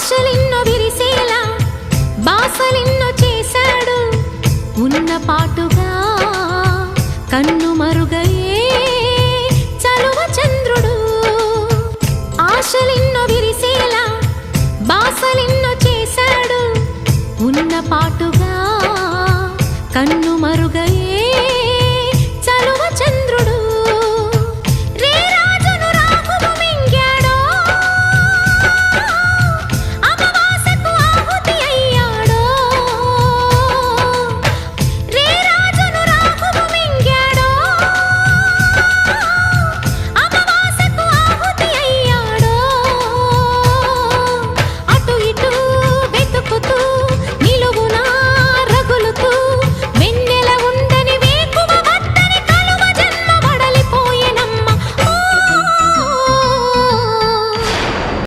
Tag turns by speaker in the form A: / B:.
A: ఆశలెన్నో విరిసేలా బాసలెన్నో చేశాడు ఉన్న పాటుగా కన్ను మరుగయే చలువ చంద్రుడు ఆశలెన్నో విరిసేలా బాసలెన్నో చేశాడు ఉన్న పాటుగా కన్ను మరుగయే